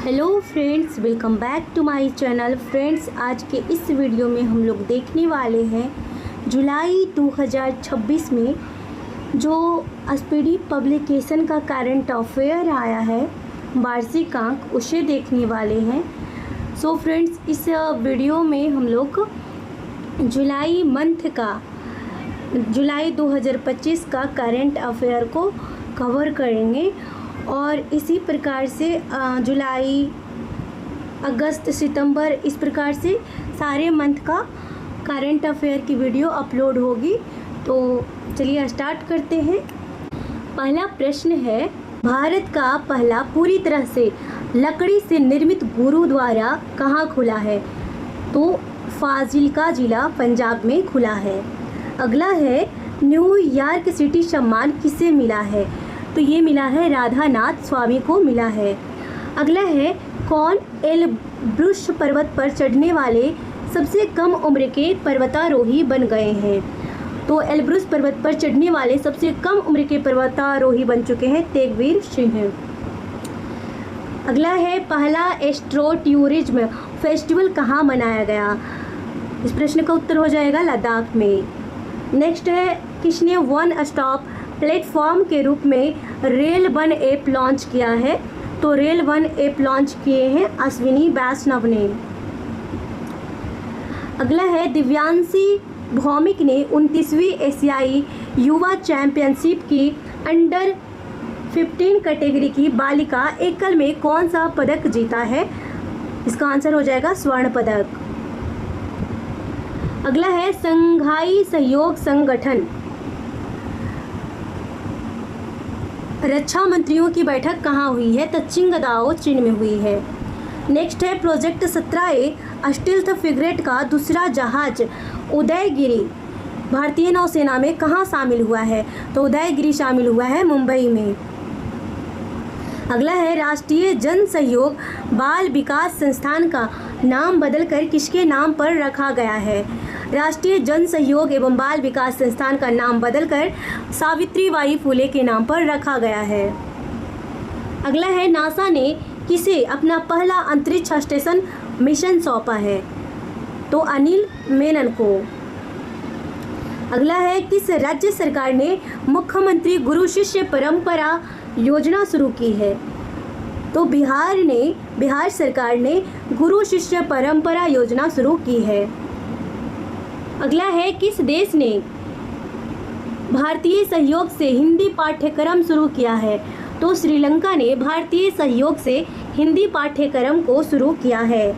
Hello friends, welcome back to my channel. Friends, आज के इस वीडियो में हम लोग देखने वाले हैं जुलाई 2026 में जो स्पीडी पब्लिकेशन का करंट अफेयर आया है, वार्षिक अंक, उसे देखने वाले हैं। सो फ्रेंड्स, इस वीडियो में हम लोग जुलाई 2025 का करंट अफेयर को कवर करेंगे और इसी प्रकार से जुलाई, अगस्त, सितंबर, इस प्रकार से सारे मंथ का करंट अफेयर की वीडियो अपलोड होगी। तो चलिए स्टार्ट करते हैं। पहला प्रश्न है, भारत का पहला पूरी तरह से लकड़ी से निर्मित गुरुद्वारा कहाँ खुला है? तो फाजिल्का जिला, पंजाब में खुला है। अगला है, न्यूयॉर्क सिटी सम्मान किसे मिला है? तो ये मिला है राधानाथ स्वामी को मिला है। अगला है, कौन एलब्रुस पर्वत पर चढ़ने वाले सबसे कम उम्र के पर्वतारोही बन गए हैं? तो एलब्रुस पर्वत पर चढ़ने वाले सबसे कम उम्र के पर्वतारोही बन चुके हैं तेगवीर सिंह। अगला है, पहला एस्ट्रो टूरिज्म फेस्टिवल कहाँ मनाया गया? इस प्रश्न का उत्तर हो जाएगा लद्दाख में। नेक्स्ट है, किसने वन स्टॉप प्लेटफॉर्म के रूप में रेल वन ऐप लॉन्च किया है? तो रेल वन ऐप लॉन्च किए हैं अश्विनी वैष्णव ने। अगला है, दिव्यांशी भौमिक ने 29वीं एशियाई युवा चैंपियनशिप की अंडर 15 कैटेगरी की बालिका एकल में कौन सा पदक जीता है? इसका आंसर हो जाएगा स्वर्ण पदक। अगला है, संघाई सहयोग संगठन रक्षा मंत्रियों की बैठक कहाँ हुई है? तो चिंगदाओ, चीन में हुई है। नेक्स्ट है, प्रोजेक्ट 17A स्टील्थ फ्रिगेट का दूसरा जहाज उदयगिरी भारतीय नौसेना में कहाँ शामिल हुआ है? तो उदयगिरी शामिल हुआ है मुंबई में। अगला है, राष्ट्रीय जन सहयोग बाल विकास संस्थान का नाम बदलकर किसके नाम पर रखा गया है? राष्ट्रीय जन सहयोग एवं बाल विकास संस्थान का नाम बदलकर सावित्रीबाई फुले के नाम पर रखा गया है। अगला है, नासा ने किसे अपना पहला अंतरिक्ष स्टेशन मिशन सौंपा है? तो अनिल मेनन को। अगला है, किस राज्य सरकार ने मुख्यमंत्री गुरु शिष्य परंपरा योजना शुरू की है? तो बिहार सरकार ने गुरु शिष्य परंपरा योजना शुरू की है। अगला है, किस देश ने भारतीय सहयोग से हिंदी पाठ्यक्रम शुरू किया है? तो श्रीलंका ने भारतीय सहयोग से हिंदी पाठ्यक्रम को शुरू किया है।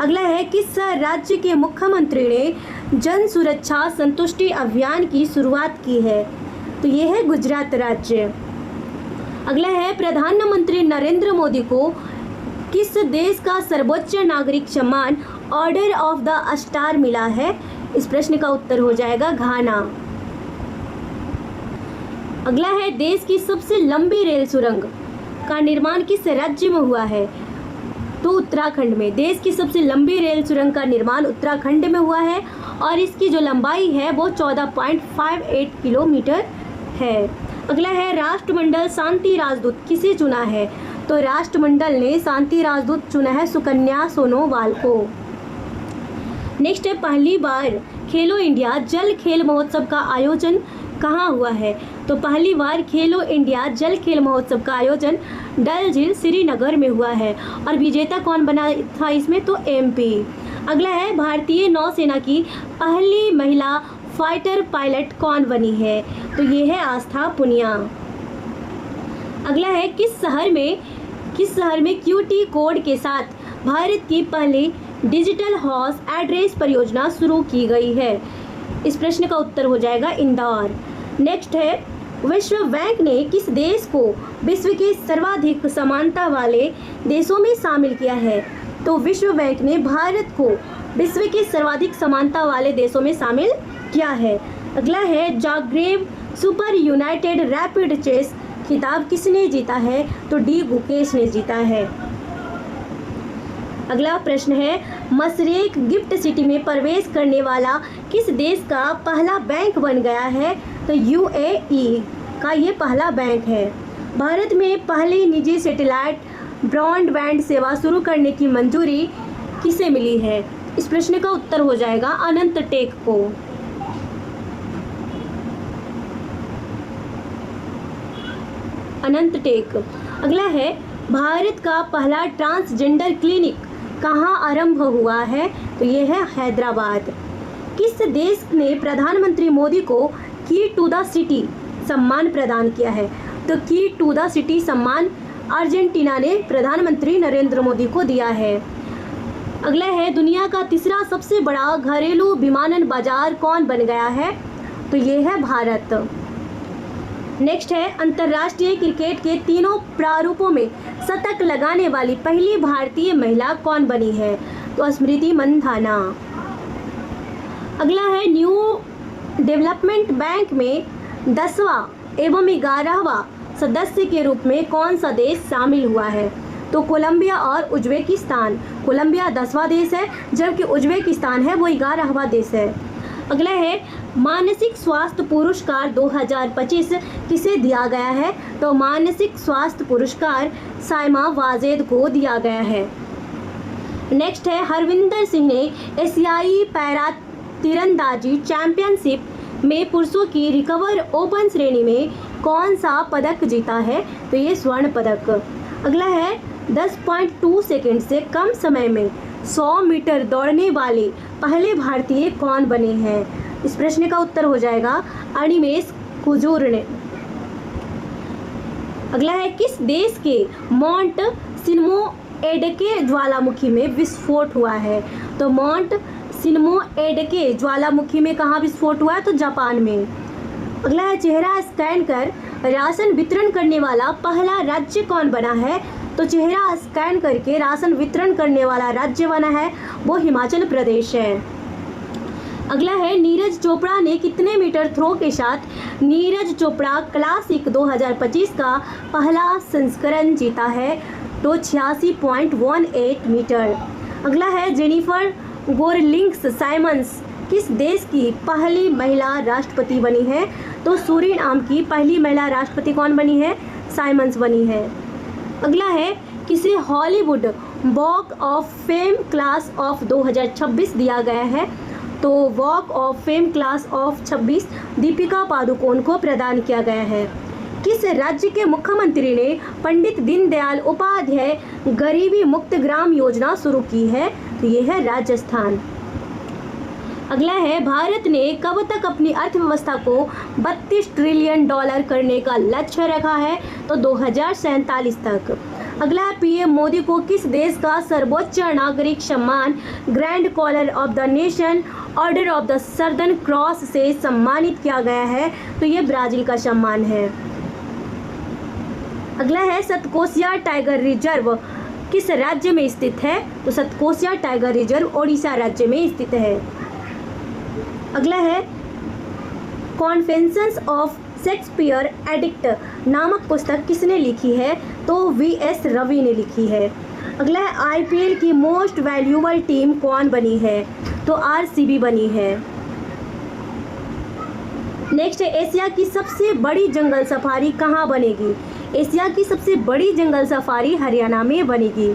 अगला है, किस राज्य के मुख्यमंत्री ने जन सुरक्षा संतुष्टि अभियान की शुरुआत की है? तो ये है गुजरात राज्य। अगला है, प्रधानमंत्री नरेंद्र मोदी को किस देश का सर्वोच्च नागरिक सम्मान ऑर्डर ऑफ द स्टार मिला है? इस प्रश्न का उत्तर हो जाएगा घाना। अगला है, देश की सबसे लंबी रेल सुरंग का निर्माण किस राज्य में हुआ है? तो उत्तराखंड में। देश की सबसे लंबी रेल सुरंग का निर्माण उत्तराखंड में हुआ है और इसकी जो लंबाई है वो 14.58 किलोमीटर है। अगला है, राष्ट्रमंडल शांति राजदूत किसे चुना है? तो राष्ट्रमंडल ने शांति राजदूत चुना है सुकन्या सोनोवाल को। नेक्स्ट है, पहली बार खेलो इंडिया जल खेल महोत्सव का आयोजन कहाँ हुआ है? तो पहली बार खेलो इंडिया जल खेल महोत्सव का आयोजन डल झील, श्रीनगर में हुआ है और विजेता कौन बना था इसमें? तो MP। अगला है, भारतीय नौसेना की पहली महिला फाइटर पायलट कौन बनी है? तो ये है आस्था पुनिया। अगला है, किस शहर में QT कोड के साथ भारत की पहली डिजिटल हाउस एड्रेस परियोजना शुरू की गई है? इस प्रश्न का उत्तर हो जाएगा इंदौर। नेक्स्ट है, विश्व बैंक ने किस देश को विश्व के सर्वाधिक समानता वाले देशों में शामिल किया है? तो विश्व बैंक ने भारत को विश्व के सर्वाधिक समानता वाले देशों में शामिल किया है। अगला है, Zagreb super united rapid chess खिताब किसने जीता है? तो D गुकेश ने जीता है। अगला प्रश्न है, मशरेक गिफ्ट सिटी में प्रवेश करने वाला किस देश का पहला बैंक बन गया है? तो UAE का ये पहला बैंक है। भारत में पहली निजी सैटेलाइट ब्रॉडबैंड सेवा शुरू करने की मंजूरी किसे मिली है? इस प्रश्न का उत्तर हो जाएगा अनंत टेक को। अनंत टेक। अगला है, भारत का पहला ट्रांसजेंडर क्लिनिक कहाँ आरंभ हुआ है? तो ये है हैदराबाद। किस देश ने प्रधानमंत्री मोदी को की टू द सिटी सम्मान प्रदान किया है? तो की टू द सिटी सम्मान अर्जेंटीना ने प्रधानमंत्री नरेंद्र मोदी को दिया है। अगला है, दुनिया का तीसरा सबसे बड़ा घरेलू विमानन बाजार कौन बन गया है? तो ये है भारत। नेक्स्ट है, अंतर्राष्ट्रीय क्रिकेट के तीनों प्रारूपों में शतक लगाने वाली पहली भारतीय महिला कौन बनी है? तो स्मृति मंधाना। अगला है, न्यू डेवलपमेंट बैंक में 10वां एवं 11वां सदस्य के रूप में कौन सा देश शामिल हुआ है? तो कोलंबिया और उज्बेकिस्तान। कोलंबिया 10वां देश है, जबकि उज्बेकिस्तान है वो 11वां देश है। अगला है, मानसिक स्वास्थ्य पुरस्कार 2025 किसे दिया गया है? तो मानसिक स्वास्थ्य पुरस्कार साइमा वाजेद को दिया गया है। नेक्स्ट है, हरविंदर सिंह ने एशियाई पैरा तीरंदाजी चैंपियनशिप में पुरुषों की रिकवर ओपन श्रेणी में कौन सा पदक जीता है? तो ये स्वर्ण पदक। अगला है, 10.2 सेकंड से कम समय में 100 मीटर दौड़ने वाले पहले भारतीय कौन बने हैं? इस प्रश्न का उत्तर हो जाएगा अनिमेश कुजूर। अगला है, किस देश के माउंट सिनमो एडके ज्वालामुखी में विस्फोट हुआ है? तो माउंट सिनमो एडके ज्वालामुखी में कहाँ विस्फोट हुआ है? तो जापान में। अगला है, चेहरा स्कैन कर राशन वितरण करने वाला पहला राज्य कौन बना है? तो चेहरा स्कैन करके राशन वितरण करने वाला राज्य बना है वो हिमाचल प्रदेश है। अगला है, नीरज चोपड़ा ने कितने मीटर थ्रो के साथ नीरज चोपड़ा क्लासिक 2025 का पहला संस्करण जीता है? तो 86.18 मीटर। अगला है, जेनिफर गोरलिंग्स साइमंस किस देश की पहली महिला राष्ट्रपति बनी है? तो सूरीनाम की पहली महिला राष्ट्रपति कौन बनी है? साइमंस बनी है। अगला है, किसे Hollywood walk of fame class of 2026 दिया गया है? तो walk of fame class of 26 Deepika Padukone को प्रदान किया गया है। किस राज्य के मुख्यमंत्री ने पंडित दीनदयाल उपाध्याय गरीबी मुक्त ग्राम योजना शुरू की है? तो ये है राजस्थान। अगला है, भारत ने कब तक अपनी अर्थव्यवस्था को 32 ट्रिलियन डॉलर करने का लक्ष्य रखा है? तो 2047 तक। अगला है, पीएम मोदी को किस देश का सर्वोच्च नागरिक सम्मान grand collar of the nation order of the southern cross से सम्मानित किया गया है? तो ये ब्राजील का सम्मान है। अगला है, सतकोसिया टाइगर रिजर्व किस राज्य में स्थित है? तो सतकोसिया टाइगर रिजर्व ओडिशा राज्य में स्थित है। अगला है, कॉन्फेशंस ऑफ शेक्सपियर एडिक्ट नामक पुस्तक किसने लिखी है? तो वीएस रवि ने लिखी है। अगला है, आईपीएल की मोस्ट वैल्यूएबल टीम कौन बनी है? तो आरसीबी बनी है। नेक्स्ट है, एशिया की सबसे बड़ी जंगल सफारी कहाँ बनेगी? एशिया की सबसे बड़ी जंगल सफारी हरियाणा में बनेगी।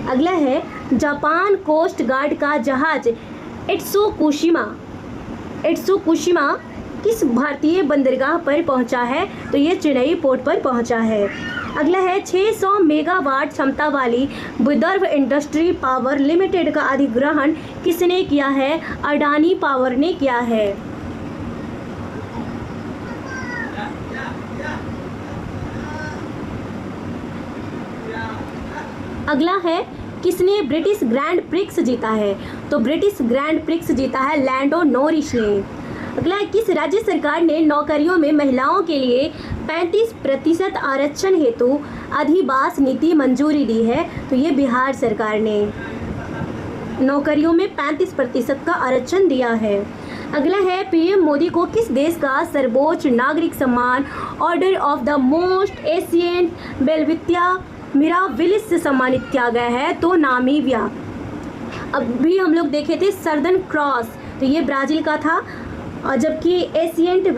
अगला है, जापान कोस्ट गार्ड का जहाज इत्सुकुशिमा किस भारतीय बंदरगाह पर पहुंचा है? तो ये चेन्नई पोर्ट पर पहुंचा है। अगला है, 600 मेगावाट क्षमता वाली विदर्भ इंडस्ट्री पावर लिमिटेड का अधिग्रहण किसने किया है? अडानी पावर ने किया है। अगला है, किसने ब्रिटिश ग्रैंड प्रिक्स जीता है? तो ब्रिटिश ग्रैंड प्रिक्स जीता है लैंडो नॉरिस ने। अगला है, किस राज्य सरकार ने नौकरियों में महिलाओं के लिए 35% आरक्षण हेतु अधिवास नीति मंजूरी दी है? तो ये बिहार सरकार ने नौकरियों में 35% का आरक्षण दिया है। अगला है, पीएम मोदी को किस देश का सर्वोच्च नागरिक सम्मान order of the most ancient बेल्वित्या मिराविलिस से सम्मानित किया गया है? तो नामीबिया। अभी हम लोग देखे थे सर्दर्न क्रॉस, तो ये ब्राज़ील का था, और जबकि एशियंट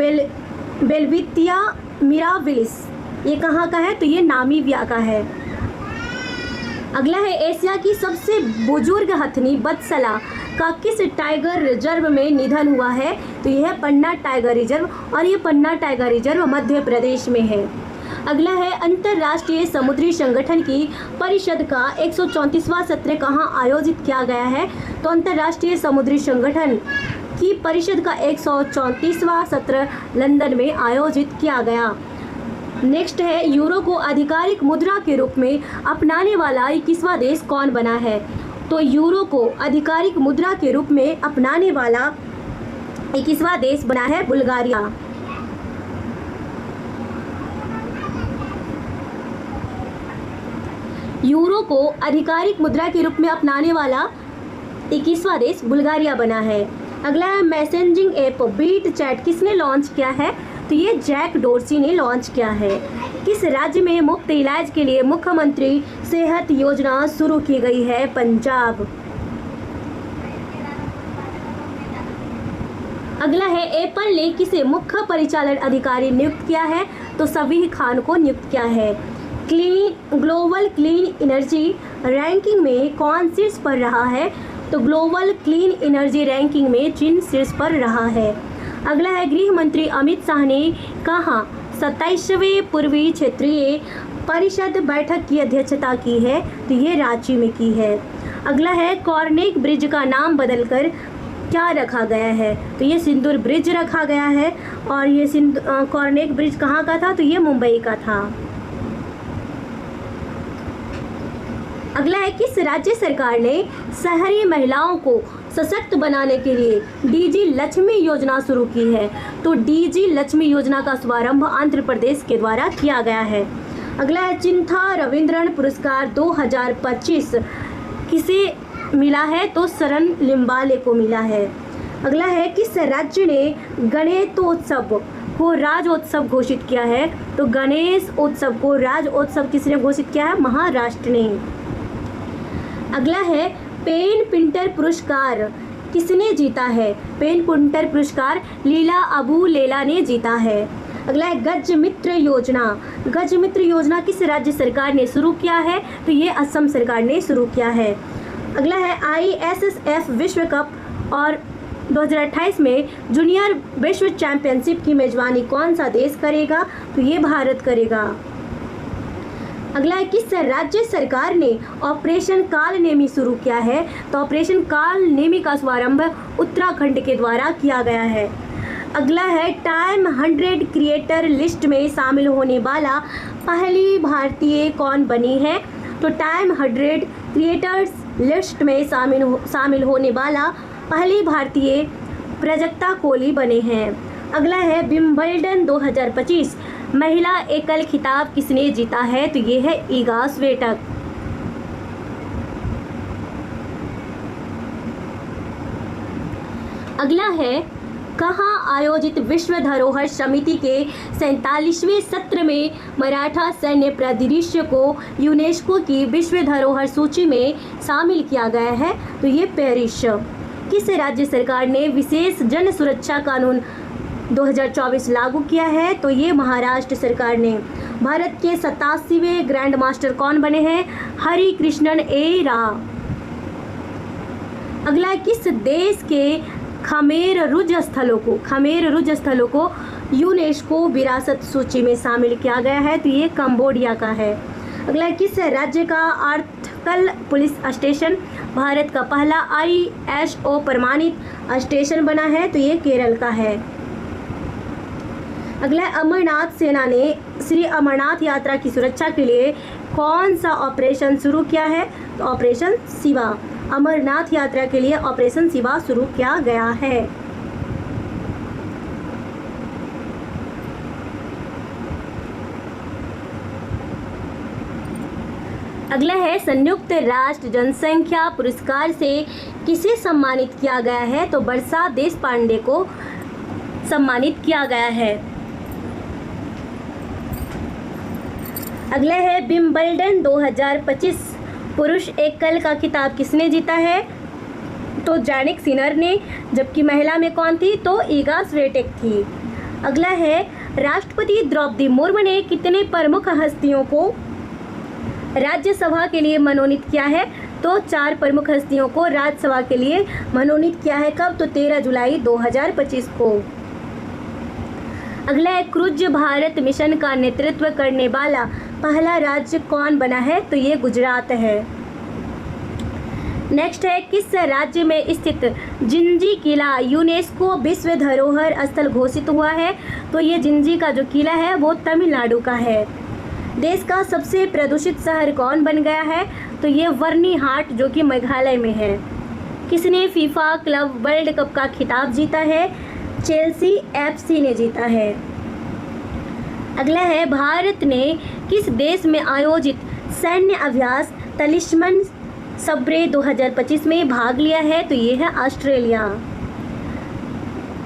बेल्वित्या मिराविलिस ये कहाँ का है? तो ये नामीबिया का है। अगला है एशिया की सबसे बुजुर्ग हथनी बदसला का किस टाइगर रिजर्व में निधन हुआ है? तो यह है पन्ना टाइगर रिजर्व, और ये पन्ना टाइगर रिजर्व मध्य प्रदेश में है। अगला है अंतर्राष्ट्रीय समुद्री संगठन की परिषद का 134वां सत्र कहाँ आयोजित किया गया है? तो अंतर्राष्ट्रीय समुद्री संगठन की परिषद का 134वां सत्र लंदन में आयोजित किया गया। नेक्स्ट है यूरो को आधिकारिक मुद्रा के रूप में अपनाने वाला 21वां देश कौन बना है? तो यूरो को आधिकारिक मुद्रा के रूप में अपनाने वाला 21वां देश बना है बुल्गारिया। यूरो को आधिकारिक मुद्रा के रूप में अपनाने वाला 21वां देश बुल्गारिया बना है। अगला है मैसेजिंग ऐप बीट चैट किसने लॉन्च किया है? तो ये जैक डोर्सी ने लॉन्च किया है। किस राज्य में मुफ्त इलाज के लिए मुख्यमंत्री सेहत योजना शुरू की गई है? पंजाब। अगला है एप्पल ने किसे मुख्य परिचालन अधिकारी नियुक्त किया है? तो सबीह खान को नियुक्त किया है। ग्लोबल क्लीन एनर्जी रैंकिंग में कौन शीर्ष पर रहा है? तो ग्लोबल क्लीन एनर्जी रैंकिंग में चीन शीर्ष पर रहा है। अगला है गृह मंत्री अमित शाह ने कहाँ 27वें पूर्वी क्षेत्रीय परिषद बैठक की अध्यक्षता की है? तो ये रांची में की है। अगला है कॉर्नेक ब्रिज का नाम बदलकर क्या रखा गया है? तो ये सिंदूर ब्रिज रखा गया है, और ये कॉर्नेक ब्रिज कहाँ का था? तो ये मुंबई का था। अगला है किस राज्य सरकार ने शहरी महिलाओं को सशक्त बनाने के लिए डीजी लक्ष्मी योजना शुरू की है? तो डीजी लक्ष्मी योजना का शुभारंभ आंध्र प्रदेश के द्वारा किया गया है। अगला है चिंथा रविंद्रन पुरस्कार 2025 किसे मिला है? तो सरन लिम्बाले को मिला है। अगला है किस राज्य ने गणेशोत्सव को राज्योत्सव घोषित किया है? तो गणेश उत्सव को राज्योत्सव किसने घोषित किया है? महाराष्ट्र ने। अगला है पेन पिंटर पुरस्कार किसने जीता है? पेन पिंटर पुरस्कार लीला अबू लेला ने जीता है। अगला है गज मित्र योजना। गज मित्र योजना किस राज्य सरकार ने शुरू किया है? तो ये असम सरकार ने शुरू किया है। अगला है ISSF विश्व कप और 2028 में जूनियर विश्व चैंपियनशिप की मेजबानी कौन सा देश करेगा? तो ये भारत करेगा। अगला है किस राज्य सरकार ने ऑपरेशन काल नेमी शुरू किया है? तो ऑपरेशन काल नेमी का शुभारंभ उत्तराखंड के द्वारा किया गया है। अगला है टाइम 100 क्रिएटर लिस्ट में शामिल होने वाला पहली भारतीय कौन बनी है? तो टाइम 100 क्रिएटर्स लिस्ट में शामिल होने वाला पहली भारतीय प्राजक्ता कोहली बने हैं। अगला है विंबलडन 2025 महिला एकल खिताब किसने जीता है? तो ये है इगा स्वीटेक। अगला है कहाँ आयोजित विश्व धरोहर समिति के 47वें सत्र में मराठा सैन्य परिदृश्य को यूनेस्को की विश्व धरोहर सूची में शामिल किया गया है? तो ये पेरिस। किस राज्य सरकार ने विशेष जन सुरक्षा कानून 2024 लागू किया है? तो ये महाराष्ट्र सरकार ने। भारत के 87वें ग्रैंड मास्टर कौन बने हैं? हरि कृष्णन ए राव। अगला किस देश के खमेर रुज स्थलों को यूनेस्को विरासत सूची में शामिल किया गया है? तो ये कंबोडिया का है। अगला किस राज्य का आर्थकल पुलिस स्टेशन भारत का पहला ISO प्रमाणित स्टेशन बना है? तो ये केरल का है। अगला अमरनाथ सेना ने श्री अमरनाथ यात्रा की सुरक्षा के लिए कौन सा ऑपरेशन शुरू किया है? तो ऑपरेशन शिवा। अमरनाथ यात्रा के लिए ऑपरेशन शिवा शुरू किया गया है। अगला है संयुक्त राष्ट्र जनसंख्या पुरस्कार से किसे सम्मानित किया गया है? तो वर्षा देशपांडे को सम्मानित किया गया है। अगला है विंबलडन 2025 पुरुष एकल का खिताब किसने जीता है? तो जैनिक सिनर ने। जबकि महिला में कौन थी? तो इगा स्वीटेक थी। अगला है राष्ट्रपति द्रौपदी मुर्मू ने कितने प्रमुख हस्तियों को राज्यसभा के लिए मनोनीत किया है? तो 4 प्रमुख हस्तियों को राज्यसभा के लिए मनोनीत किया है। कब? तो 13 जुलाई 2025 को। अगला है, क्रुज भारत मिशन का नेतृत्व करने वाला पहला राज्य कौन बना है? तो ये गुजरात है। नेक्स्ट है, किस राज्य में स्थित जिंजी किला यूनेस्को विश्व धरोहर स्थल घोषित हुआ है? तो ये जिंजी का जो किला है वो तमिलनाडु का है। देश का सबसे प्रदूषित शहर कौन बन गया है? तो ये बर्निहाट जो कि मेघालय में है। किसने फीफा क्लब वर्ल्ड कप का खिताब जीता है? चेल्सी एफसी ने जीता है। अगला है, भारत ने किस देश में आयोजित सैन्य अभ्यास तलिस्मन सब्रे 2025 में भाग लिया है? तो ये है ऑस्ट्रेलिया।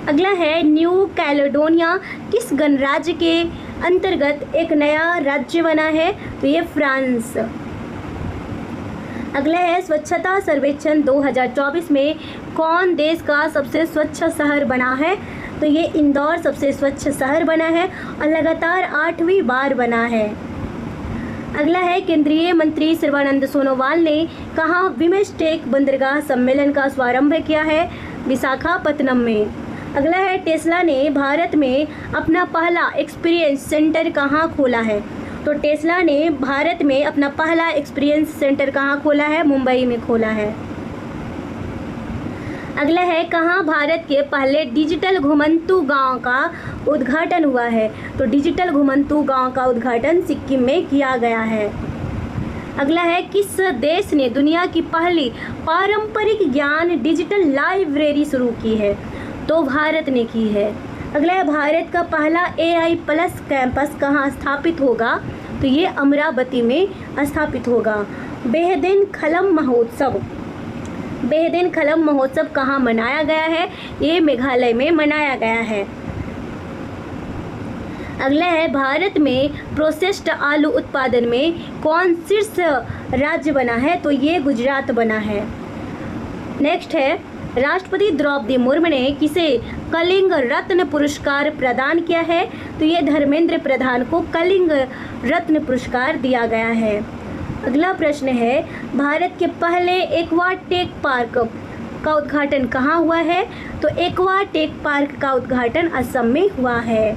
अगला है, न्यू कैलेडोनिया किस गणराज्य के अंतर्गत एक नया राज्य बना है? तो ये फ्रांस। अगला है, स्वच्छता सर्वेक्षण 2024 में कौन देश का सबसे स्वच्छ शहर बना है? तो ये इंदौर सबसे स्वच्छ शहर बना है और लगातार 8वीं बार बना है। अगला है, केंद्रीय मंत्री सर्बानंद सोनोवाल ने कहाँ बिमस्टेक बंदरगाह सम्मेलन का शुभारंभ किया है? विशाखापत्तनम में। अगला है, टेस्ला ने भारत में अपना पहला एक्सपीरियंस सेंटर कहाँ खोला है? तो टेस्ला ने भारत में अपना पहला एक्सपीरियंस सेंटर कहाँ खोला है? मुंबई में खोला है। अगला है, कहाँ भारत के पहले डिजिटल घुमंतू गांव का उद्घाटन हुआ है? तो डिजिटल घुमंतू गांव का उद्घाटन सिक्किम में किया गया है। अगला है, किस देश ने दुनिया की पहली पारंपरिक ज्ञान डिजिटल लाइब्रेरी शुरू की है? तो भारत ने की है। अगला है, भारत का पहला AI प्लस कैंपस कहाँ स्थापित होगा? तो ये अमरावती में स्थापित होगा। बेहदैन खलम महोत्सव कहाँ मनाया गया है? ये मेघालय में मनाया गया है। अगला है, भारत में प्रोसेस्ड आलू उत्पादन में कौन शीर्ष राज्य बना है? तो ये गुजरात बना है। नेक्स्ट है, राष्ट्रपति द्रौपदी मुर्मू ने किसे कलिंग रत्न पुरस्कार प्रदान किया है? तो ये धर्मेंद्र प्रधान को कलिंग रत्न पुरस्कार दिया गया है। अगला प्रश्न है, भारत के पहले एक्वा टेक पार्क का उद्घाटन कहाँ हुआ है? तो एक्वा टेक पार्क का उद्घाटन असम में हुआ है।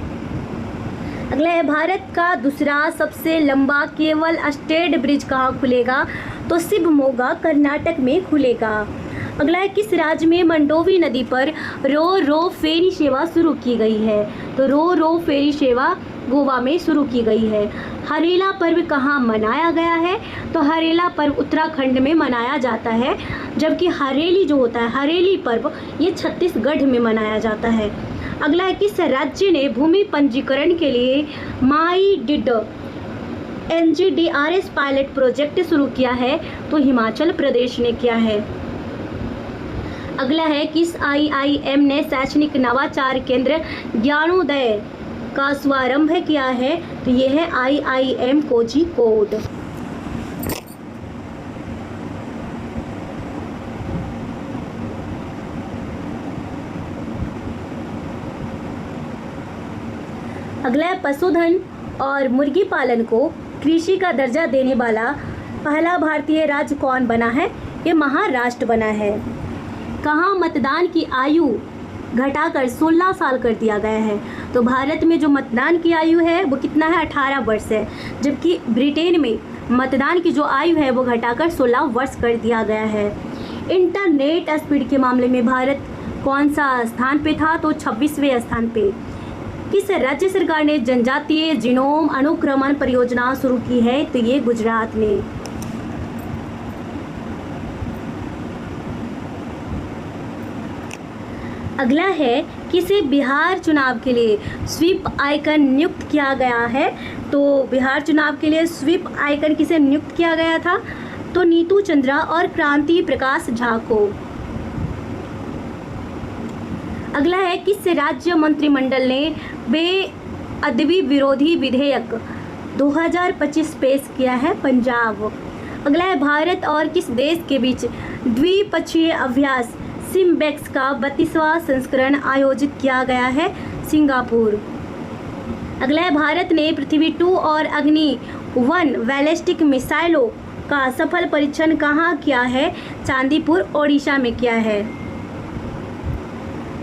अगला है, भारत का दूसरा सबसे लंबा केबल स्टेड ब्रिज कहाँ खुलेगा? तो शिवमोगा कर्नाटक में खुलेगा। अगला है, किस राज्य में मंडोवी नदी पर रो फेरी सेवा शुरू की गई है? तो रो फेरी सेवा गोवा में शुरू की गई है। हरेला पर्व कहाँ मनाया गया है? तो हरेला पर्व उत्तराखंड में मनाया जाता है, जबकि हरेली जो होता है हरेली पर्व ये छत्तीसगढ़ में मनाया जाता है। अगला है, किस राज्य ने भूमि पंजीकरण के लिए माई डिड NGDRS पायलट प्रोजेक्ट शुरू किया है? तो हिमाचल प्रदेश ने किया है। अगला है, किस IIM ने शैक्षणिक नवाचार केंद्र ज्ञानोदय का शुभारंभ किया है? तो ये है IIM कोझिकोड। अगला है, पशुधन और मुर्गी पालन को कृषि का दर्जा देने वाला पहला भारतीय राज्य कौन बना है? ये महाराष्ट्र बना है। कहाँ मतदान की आयु घटाकर 16 साल कर दिया गया है? तो भारत में जो मतदान की आयु है वो कितना है? 18 वर्ष है, जबकि ब्रिटेन में मतदान की जो आयु है वो घटाकर 16 वर्ष कर दिया गया है। इंटरनेट स्पीड के मामले में भारत कौन सा स्थान पे था? तो 26वें स्थान पे। किस राज्य सरकार ने जनजातीय जीनोम अनुक्रमण परियोजना शुरू की है? तो ये गुजरात ने। अगला है, किसे बिहार चुनाव के लिए स्वीप आइकन नियुक्त किया गया है? तो बिहार चुनाव के लिए स्वीप आइकन किसे नियुक्त किया गया था? तो नीतू चंद्रा और क्रांति प्रकाश झा को। अगला है, किस राज्य मंत्रिमंडल ने बेअदबी विरोधी विधेयक 2025 पेश किया है? पंजाब। अगला है, भारत और किस देश के बीच द्विपक्षीय अभ्यास सिम्बेक्स का 32वां संस्करण आयोजित किया गया है? सिंगापुर। अगला है, भारत ने पृथ्वी 2 और अग्नि वन बैलिस्टिक मिसाइलों का सफल परीक्षण कहाँ किया है? चांदीपुर ओडिशा में किया है।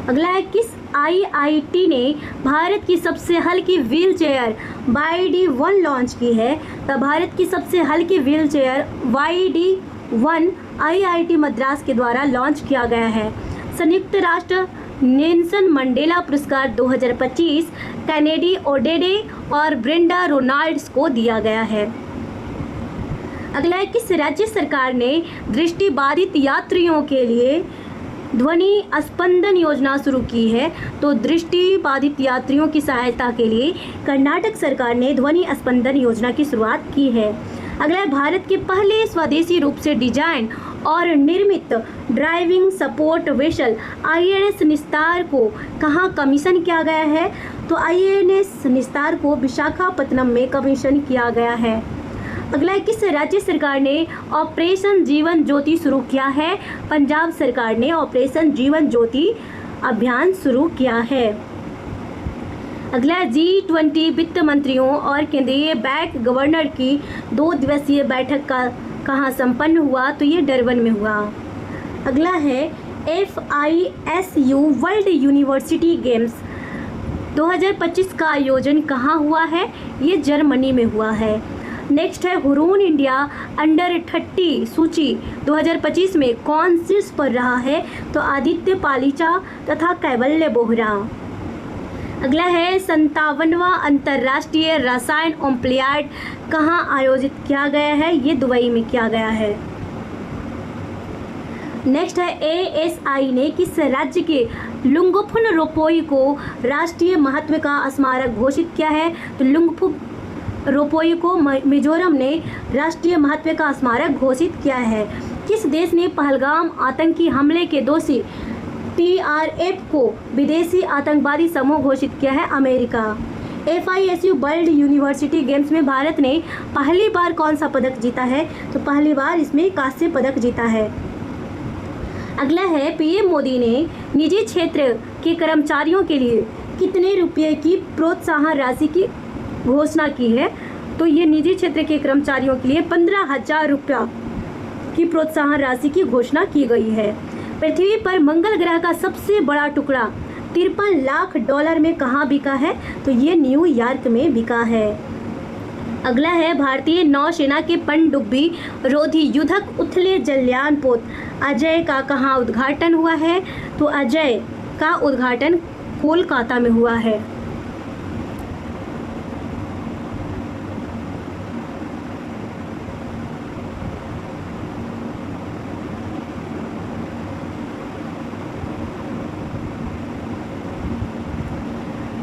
अगला है, किस IIT ने भारत की सबसे हल्की व्हील चेयर YD1 लॉन्च की है? तो भारत की सबसे हल्की wheel chair YD1 IIT Madras के द्वारा लॉन्च किया गया है। संयुक्त राष्ट्र नेल्सन मंडेला पुरस्कार 2025 कैनेडी ओडेडे और ब्रेंडा रोनाल्ड्स को दिया गया है। अगला है, किस राज्य सरकार ने दृष्टिबाधित यात्रियों के लिए ध्वनि स्पंदन योजना शुरू की है? तो दृष्टिबाधित यात्रियों की सहायता के लिए कर्नाटक सरकार ने ध्वनि स्पंदन योजना की शुरुआत की है। अगला है, भारत के पहले स्वदेशी रूप से डिजाइन और निर्मित ड्राइविंग सपोर्ट वेसल INS निस्तार को कहाँ कमीशन किया गया है? तो INS निस्तार को विशाखापत्तनम में कमीशन किया गया है। अगला है, किस राज्य सरकार ने ऑपरेशन जीवन ज्योति शुरू किया है? पंजाब सरकार ने ऑपरेशन जीवन ज्योति अभियान शुरू किया है। अगला है, G20 वित्त मंत्रियों और केंद्रीय बैंक गवर्नर की 2 दिवसीय बैठक का कहाँ संपन्न हुआ? तो ये डरबन में हुआ। अगला है, FISU वर्ल्ड यूनिवर्सिटी गेम्स 2025 का आयोजन कहाँ हुआ है? ये जर्मनी में हुआ है। नेक्स्ट है, हुरून इंडिया अंडर 30 सूची 2025 में कौन शीर्ष पर रहा है? तो आदित्य पालीचा तथा कैवल्य बोहरा। अगला है, 57वां अंतर्राष्ट्रीय रसायन ओलंपियाड कहाँ आयोजित किया गया है? ये दुबई में किया गया है। नेक्स्ट है, ASI ने किस राज्य के लुंगफुन रोपोई को राष्ट्रीय महत्व का स्मारक घोषित किया है? तो लुंगफुन रोपोई को मिजोरम ने राष्ट्रीय महत्व का स्मारक घोषित किया है। किस देश ने पहलगाम आतंकी हमले के दोषी TRF को विदेशी आतंकवादी समूह घोषित किया है? America. FISU world university games में भारत ने पहली बार कौन सा पदक जीता है? तो पहली बार इसमें कांस्य पदक जीता है। अगला है, PM मोदी ने निजी क्षेत्र के कर्मचारियों के लिए कितने रुपये की प्रोत्साहन राशि की घोषणा की है? तो ये निजी क्षेत्र के कर्मचारियों के लिए 15,000 रुपया की प्रोत्साहन राशि की घोषणा की गई है। पृथ्वी पर मंगल ग्रह का सबसे बड़ा टुकड़ा 53 लाख डॉलर में कहाँ बिका है? तो ये न्यूयॉर्क में बिका है। अगला है, भारतीय नौसेना के पनडुब्बी रोधी युद्धक उथले जलयान पोत अजय का कहाँ उद्घाटन हुआ है? तो अजय का उद्घाटन कोलकाता में हुआ है।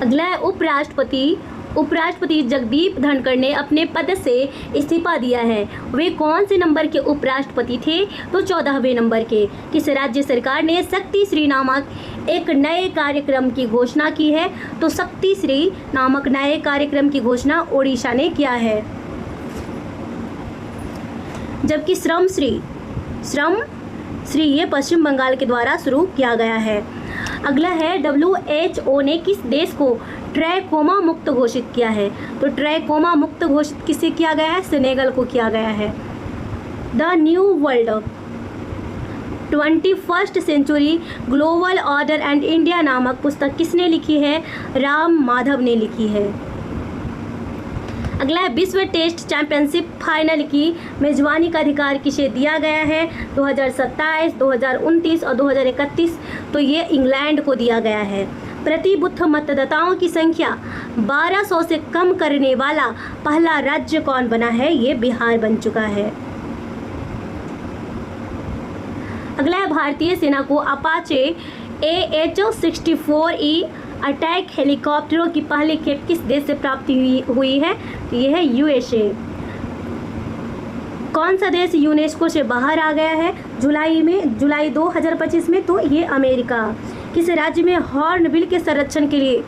अगला है, उपराष्ट्रपति जगदीप धनखड़ ने अपने पद से इस्तीफा दिया है। वे कौन से नंबर के उपराष्ट्रपति थे? तो 14वें नंबर के। किस राज्य सरकार ने शक्ति श्री नामक एक नए कार्यक्रम की घोषणा की है? तो शक्ति श्री नामक नए कार्यक्रम की घोषणा ओडिशा ने किया है। जबकि श्रम श्री ये पश्चिम बंगाल के द्वारा शुरू किया गया है। अगला है, WHO ने किस देश को ट्रैकोमा मुक्त घोषित किया है? तो ट्रैकोमा मुक्त घोषित किसे किया गया है? सेनेगल को किया गया है। The new world 21st century global order and India नामक पुस्तक किसने लिखी है? राम माधव ने लिखी है। अगला है, विश्व टेस्ट चैंपियनशिप फाइनल की मेजबानी का अधिकार किसे दिया गया है? 2027, 2029 और 2031। तो ये इंग्लैंड को दिया गया है। प्रति बूथ मतदाताओं की संख्या 1200 से कम करने वाला पहला राज्य कौन बना है? ये बिहार बन चुका है। अगला है, भारतीय सेना को अपाचे AH-64E अटैक हेलीकॉप्टरों की पहली खेप किस देश से प्राप्ति हुई है? तो यह है USA। कौन सा देश यूनेस्को से बाहर आ गया है जुलाई 2025 में? तो ये अमेरिका। किस राज्य में हॉर्नबिल के संरक्षण के लिए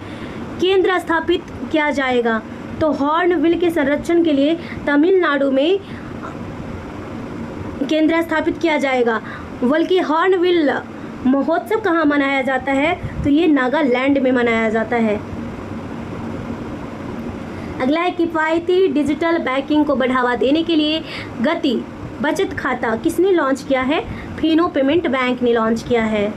केंद्र स्थापित किया जाएगा? तो हॉर्नबिल के संरक्षण के लिए तमिलनाडु में केंद्र स्थापित किया जाएगा। बल्कि हॉर्नबिल महोत्सव कहाँ मनाया जाता है? तो ये नागालैंड में मनाया जाता है। अगला है किफ़ायती डिजिटल बैंकिंग को बढ़ावा देने के लिए गति बचत खाता किसने लॉन्च किया है? फिनो पेमेंट बैंक ने लॉन्च किया है।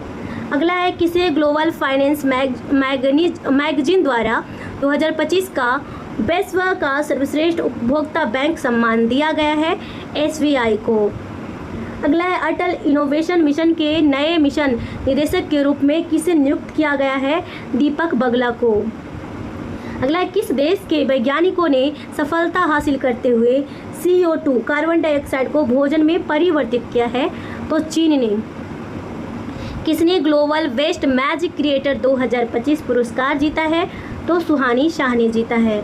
अगला है किसे ग्लोबल फाइनेंस मैगजीन द्वारा 2025 का विश्व का सर्वश्रेष्ठ उपभोक्ता बैंक सम्मान दिया गया है? SBI को। अगला है अटल इनोवेशन मिशन के नए मिशन निदेशक के रूप में किसे नियुक्त किया गया है? दीपक बगला को। अगला है किस देश के वैज्ञानिकों ने सफलता हासिल करते हुए CO2 कार्बन डाइऑक्साइड को भोजन में परिवर्तित किया है? तो चीन ने। किसने ग्लोबल बेस्ट मैजिक क्रिएटर 2025 पुरस्कार जीता है? तो सुहानी शाह ने जीता है।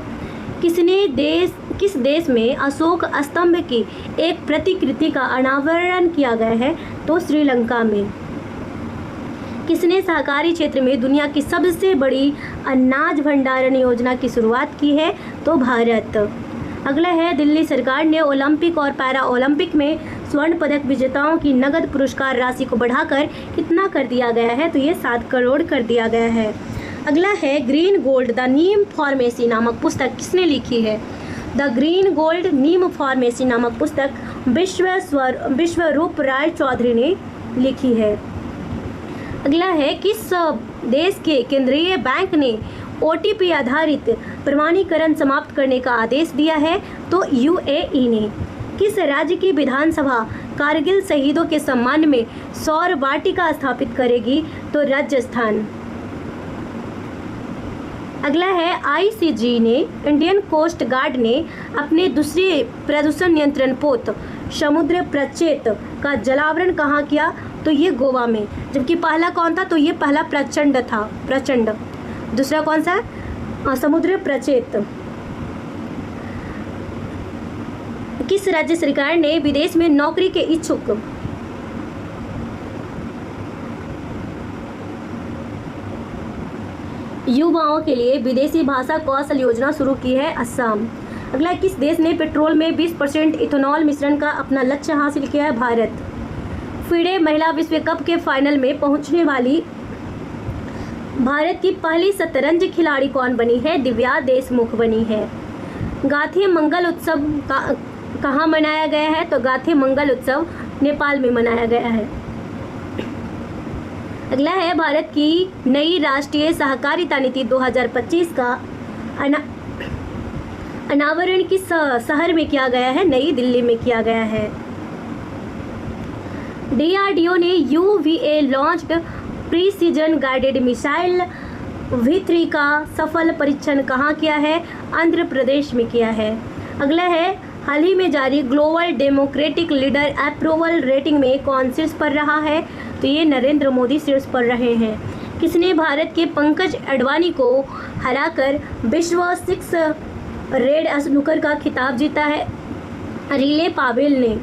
किस देश में अशोक स्तंभ की एक प्रतिकृति का अनावरण किया गया है? तो श्रीलंका में। किसने सहकारी क्षेत्र में दुनिया की सबसे बड़ी अनाज भंडारण योजना की शुरुआत की है? तो भारत। अगला है दिल्ली सरकार ने ओलंपिक और पैरा ओलंपिक में स्वर्ण पदक विजेताओं की नगद पुरस्कार राशि को बढ़ाकर कितना कर दिया गया है? तो ये 7 करोड़ कर दिया गया है। अगला है green gold the Neem pharmacy नामक पुस्तक किसने लिखी है? The green gold Neem pharmacy नामक पुस्तक विश्वरूप राय चौधरी ने लिखी है। अगला है किस देश के केंद्रीय बैंक ने OTP आधारित प्रमाणीकरण समाप्त करने का आदेश दिया है? तो UAE ने। किस राज्य की विधानसभा कारगिल शहीदों के सम्मान में सौर वाटिका स्थापित करेगी? तो राजस्थान। अगला है ICG ने इंडियन कोस्ट गार्ड ने अपने दूसरे प्रदूषण नियंत्रण पोत समुद्र प्रचेत का जलावरण कहाँ किया? तो ये गोवा में। जबकि पहला कौन था? तो ये पहला प्रचंड था, प्रचंड। दूसरा कौन सा? समुद्र प्रचेत। किस राज्य सरकार ने विदेश में नौकरी के इच्छुक युवाओं के लिए विदेशी भाषा कौशल योजना शुरू की है? असम। अगला किस देश ने पेट्रोल में 20% इथेनॉल मिश्रण का अपना लक्ष्य हासिल किया है? भारत। फिडे महिला विश्व कप के फाइनल में पहुंचने वाली भारत की पहली शतरंज खिलाड़ी कौन बनी है? दिव्या देशमुख बनी है। गाथे मंगल उत्सव कहाँ मनाया गया है? तो गाथे मंगल उत्सव नेपाल में मनाया गया है। अगला है भारत की नई राष्ट्रीय सहकारिता नीति 2025 का अनावरण किस शहर में किया गया है? नई दिल्ली में किया गया है। DRDO ने UVA launched precision guided missile V3 का सफल परीक्षण कहाँ किया है? आंध्र प्रदेश में किया है। अगला है हाल ही में जारी global democratic leader approval rating में कौन शीर्ष पर रहा है? तो ये नरेंद्र मोदी शीर्ष पर रहे हैं। किसने भारत के पंकज अडवाणी को हराकर विश्व 6 रेड स्नूकर का खिताब जीता है? रिले पावेल ने।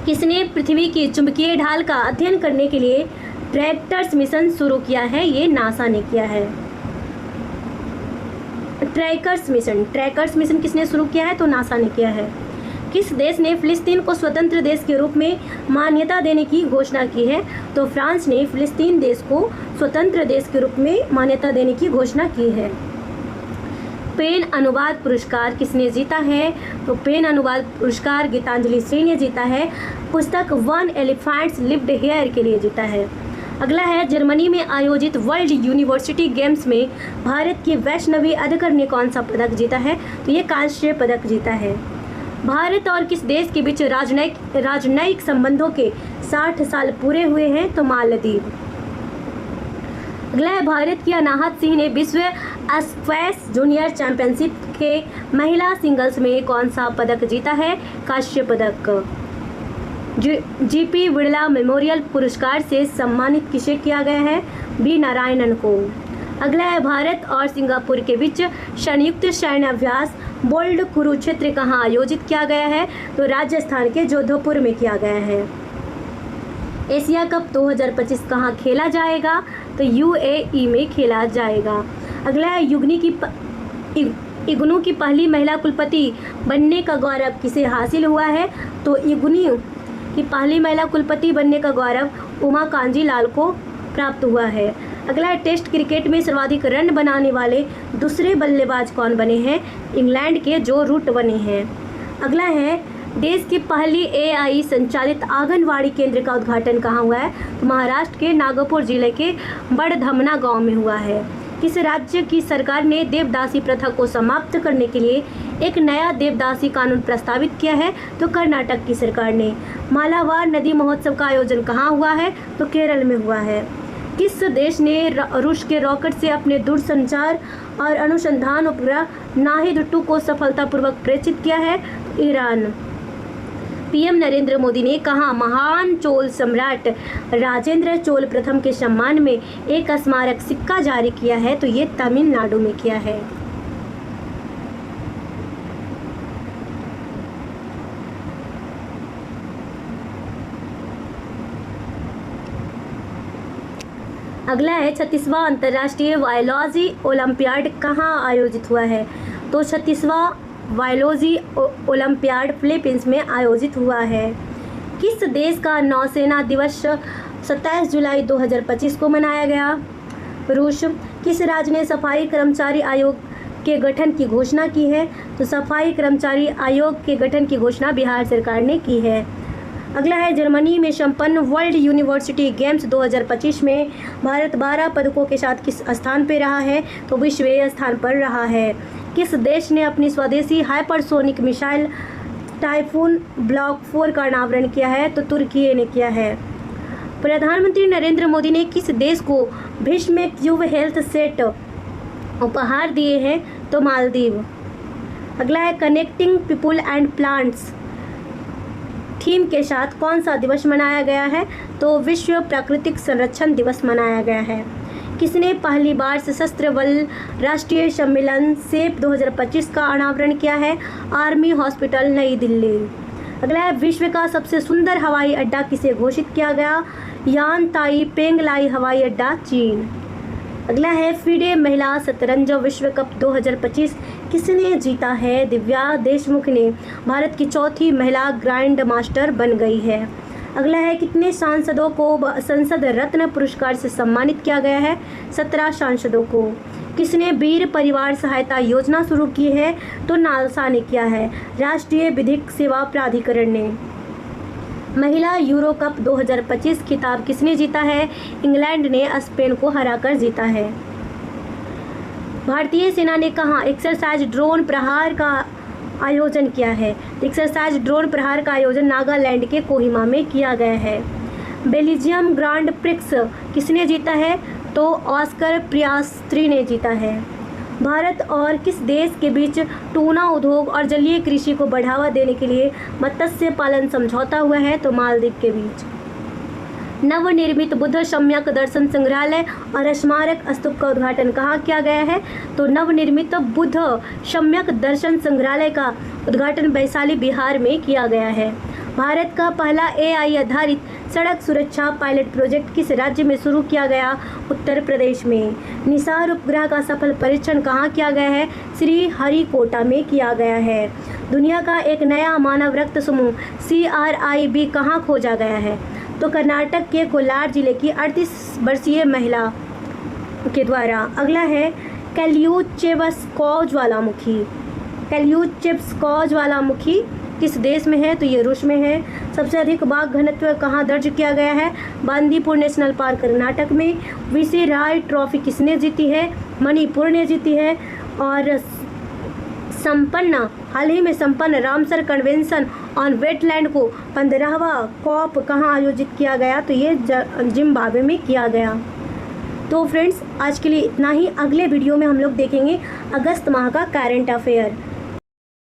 किसने पृथ्वी की चुंबकीय ढाल का अध्ययन करने के लिए ट्रैक्टर्स मिशन शुरू किया है? ये नासा ने किया है। ट्रैकर्स मिशन किसने शुरू किया है? तो नासा ने किया है। किस देश ने फिलिस्तीन को स्वतंत्र देश के रूप में मान्यता देने की घोषणा की है? तो फ्रांस ने फिलिस्तीन देश को स्वतंत्र देश के रूप में मान्यता देने की घोषणा की है। पेन अनुवाद पुरस्कार किसने जीता है? तो पेन अनुवाद पुरस्कार गीतांजलि श्री ने जीता है। पुस्तक वन एलिफेंट्स लिव्ड हियर के लिए जीता है। अगला है जर्मनी में आयोजित वर्ल्ड यूनिवर्सिटी गेम्स में भारत की वैष्णवी अदकर ने कौन सा पदक जीता है? तो ये कांस्य पदक जीता है। भारत और किस देश के बीच राजनयिक संबंधों के 60 साल पूरे हुए हैं? तो मालदीव। अगला है भारत की अनाहत सिंह ने विश्व स्क्वैश जूनियर चैंपियनशिप के महिला सिंगल्स में कौन सा पदक जीता है? कांस्य पदक। GP बिरला मेमोरियल पुरस्कार से सम्मानित किसे किया गया है? बी नारायणन को। अगला है भारत और सिंगापुर के बीच संयुक्त सैन्य अभ्यास बोल्ड कुरुक्षेत्र कहाँ आयोजित किया गया है? तो राजस्थान के जोधपुर में किया गया है। एशिया कप 2025 कहाँ खेला जाएगा? तो UAE में खेला जाएगा। अगला है इग्नू की पहली महिला कुलपति बनने का गौरव किसे हासिल हुआ है? तो इग्नू की पहली महिला कुलपति बनने का गौरव उमा कांजी लाल को प्राप्त हुआ है। अगला है, टेस्ट क्रिकेट में सर्वाधिक रन बनाने वाले दूसरे बल्लेबाज कौन बने हैं? इंग्लैंड के जो रूट बने हैं। अगला है, देश की पहली AI संचालित आंगनवाड़ी केंद्र का उद्घाटन कहाँ हुआ है? तो महाराष्ट्र के नागपुर जिले के बड़धमना गांव में हुआ है। किस राज्य की सरकार ने देवदासी प्रथा को समाप्त करने के लिए एक नया देवदासी कानून प्रस्तावित किया है? तो कर्नाटक की सरकार ने। मालाबार नदी महोत्सव का आयोजन कहाँ हुआ है? तो केरल में हुआ है। किस देश ने रूस के रॉकेट से अपने दूरसंचार और अनुसंधान उपग्रह नाहिद-2 को सफलतापूर्वक प्रेषित किया है? ईरान। पीएम नरेंद्र मोदी ने कहा महान चोल सम्राट राजेंद्र चोल प्रथम के सम्मान में एक स्मारक सिक्का जारी किया है? तो ये तमिलनाडु में किया है। अगला है, 36वां अंतर्राष्ट्रीय बायोलॉजी ओलंपियाड कहाँ आयोजित हुआ है? तो 36वां बायोलॉजी ओलंपियाड फिलीपींस में आयोजित हुआ है। किस देश का नौसेना दिवस 27 जुलाई 2025 को मनाया गया? रूस। किस राज्य ने सफाई कर्मचारी आयोग के गठन की घोषणा की है? तो सफाई कर्मचारी आयोग के गठन की घोषणा बिहार सरकार ने की है। अगला है, जर्मनी में संपन्न वर्ल्ड यूनिवर्सिटी गेम्स 2025 में भारत 12 पदकों के साथ किस स्थान पर रहा है? तो 20वें स्थान पर रहा है। किस देश ने अपनी स्वदेशी हाइपरसोनिक मिसाइल टाइफून ब्लॉक 4 का अनावरण किया है? तो तुर्की ने किया है। प्रधानमंत्री नरेंद्र मोदी ने किस देश को भीष्म क्यूब हेल्थ सेट उपहार दिए हैं? तो मालदीव। अगला है, connecting people and plants theme के साथ कौन सा दिवस मनाया गया है? तो विश्व प्राकृतिक संरक्षण दिवस मनाया गया है। किसने पहली बार सशस्त्र बल राष्ट्रीय सम्मेलन सेप 2025 का अनावरण किया है? आर्मी हॉस्पिटल नई दिल्ली। अगला है, विश्व का सबसे सुंदर हवाई अड्डा किसे घोषित किया गया? यान ताई पेंगलाई हवाई अड्डा, चीन। अगला है, फीडे महिला शतरंज विश्व कप 2025 किसने जीता है? दिव्या देशमुख ने भारत की चौथी महिला ग्रैंड मास्टर बन गई है। अगला है, कितने सांसदों को संसद रत्न पुरस्कार से सम्मानित किया गया है? 17 सांसदों को। किसने वीर परिवार सहायता योजना शुरू की है? तो नालसा ने किया है, राष्ट्रीय विधिक सेवा प्राधिकरण ने। महिला यूरो कप 2025 खिताब किसने जीता है? इंग्लैंड ने स्पेन को हराकर जीता है। भारतीय सेना ने कहाँ एक्सरसाइज ड्रोन प्रहार का आयोजन किया है? एक्सरसाइज ड्रोन प्रहार का आयोजन नागालैंड के कोहिमा में किया गया है। बेल्जियम ग्रांड प्रिक्स किसने जीता है? तो ऑस्कर पियास्त्री ने जीता है। भारत और किस देश के बीच टूना उद्योग और जलीय कृषि को बढ़ावा देने के लिए मत्स्य पालन समझौता हुआ है? तो मालदीव के बीच। नवनिर्मित बुद्ध सम्यक दर्शन संग्रहालय और स्मारक स्तूप का उद्घाटन कहाँ किया गया है? तो नवनिर्मित बुद्ध सम्यक दर्शन संग्रहालय का उद्घाटन वैशाली बिहार में किया गया है। भारत का पहला AI आधारित सड़क सुरक्षा पायलट प्रोजेक्ट किस राज्य में शुरू किया गया? उत्तर प्रदेश में। निसार उपग्रह का सफल परीक्षण कहाँ किया गया है? श्री हरिकोटा में किया गया है। दुनिया का एक नया मानव रक्त समूह CRIB कहाँ खोजा गया है? तो कर्नाटक के कोलार जिले की 38 वर्षीय महिला के द्वारा। अगला है, कैल्यूचेवस्कोव ज्वालामुखी किस देश में है? तो ये रूस में है। सबसे अधिक बाघ घनत्व कहाँ दर्ज किया गया है? बांदीपुर नेशनल पार्क कर्नाटक में। वीसी राय ट्रॉफी किसने जीती है? मणिपुर ने जीती है। और हाल ही में संपन्न रामसर कन्वेंशन ऑन वेटलैंड को 15वां कॉप कहाँ आयोजित किया गया? तो ये जिम्बाब्वे में किया गया। तो फ्रेंड्स, आज के लिए इतना ही। अगले वीडियो में हम लोग देखेंगे अगस्त माह का करंट अफेयर।